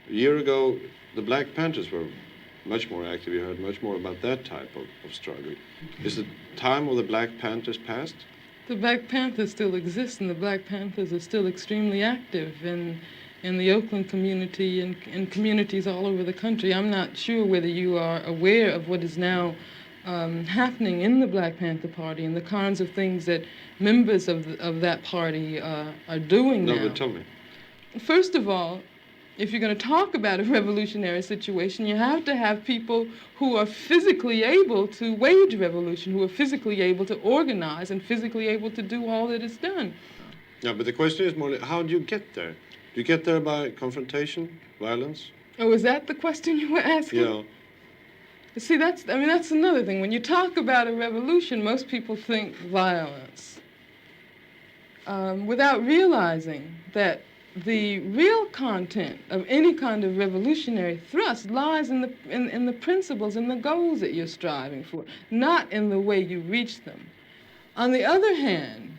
A year ago, the Black Panthers were much more active. You heard much more about that type of struggle. Is the time of the Black Panthers past? The Black Panthers still exist, and the Black Panthers are still extremely active in the Oakland community and in communities all over the country. I'm not sure whether you are aware of what is now happening in the Black Panther Party and the kinds of things that members of that party are doing now. No, but tell me. First of all, if you're going to talk about a revolutionary situation, you have to have people who are physically able to wage revolution, who are physically able to organize and physically able to do all that is done. Yeah, but the question is more, how do you get there? Do you get there by confrontation, violence? Oh, is that the question you were asking? Yeah. See, that's another thing. When you talk about a revolution, most people think violence, without realizing that the real content of any kind of revolutionary thrust lies in the principles and the goals that you're striving for, not in the way you reach them. On the other hand,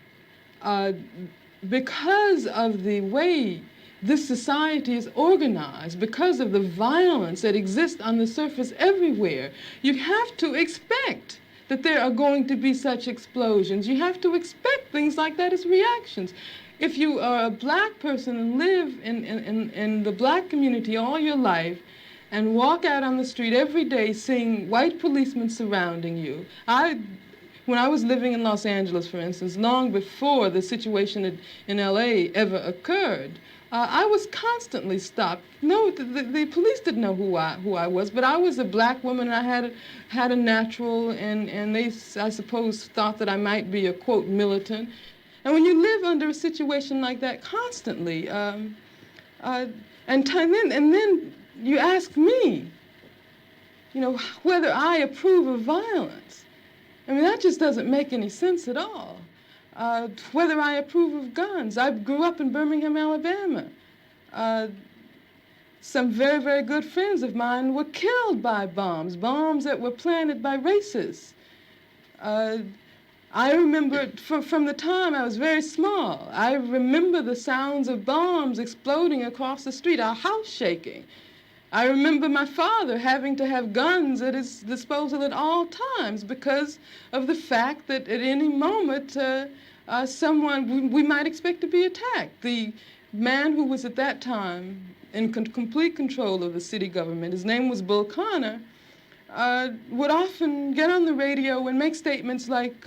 because of the way this society is organized, because of the violence that exists on the surface everywhere, you have to expect that there are going to be such explosions. You have to expect things like that as reactions. If you are a black person and live in the black community all your life and walk out on the street every day seeing white policemen surrounding you, when I was living in Los Angeles, for instance, long before the situation in LA ever occurred, I was constantly stopped. No, the police didn't know who I was, but I was a black woman and I had a natural, and they, I suppose, thought that I might be a, quote, militant. And when you live under a situation like that constantly, and then you ask me, whether I approve of violence. I mean, that just doesn't make any sense at all. Whether I approve of guns. I grew up in Birmingham, Alabama. Some very, very good friends of mine were killed by bombs that were planted by racists. I remember from the time I was very small, I remember the sounds of bombs exploding across the street, our house shaking. I remember my father having to have guns at his disposal at all times because of the fact that at any moment we might expect to be attacked. The man who was at that time in complete control of the city government, his name was Bull Connor, would often get on the radio and make statements like,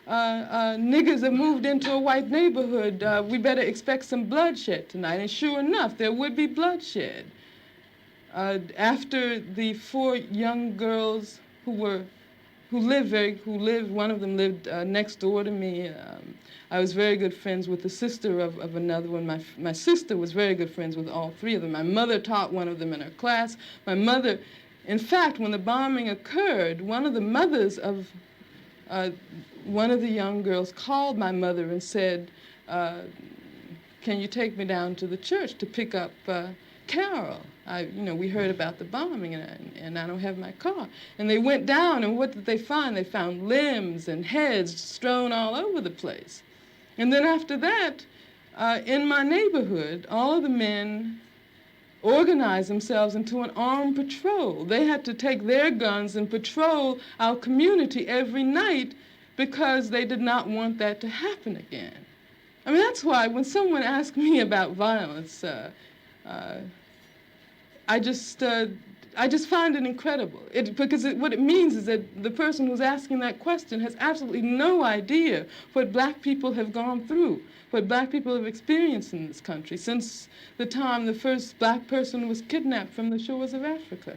niggers have moved into a white neighborhood, we better expect some bloodshed tonight. And sure enough, there would be bloodshed. After the 4 young girls who lived, one of them lived next door to me. I was very good friends with the sister of another one. My sister was very good friends with all 3 of them. My mother taught one of them in her class. My mother, in fact, when the bombing occurred, one of the mothers of one of the young girls called my mother and said, can you take me down to the church to pick up Carol? We heard about the bombing and I don't have my car. And they went down, and what did they find? They found limbs and heads strewn all over the place. And then after that, in my neighborhood, all of the men organized themselves into an armed patrol. They had to take their guns and patrol our community every night because they did not want that to happen again. I mean, that's why when someone asks me about violence, I just find it incredible. Because what it means is that the person who's asking that question has absolutely no idea what black people have gone through, what black people have experienced in this country since the time the first black person was kidnapped from the shores of Africa.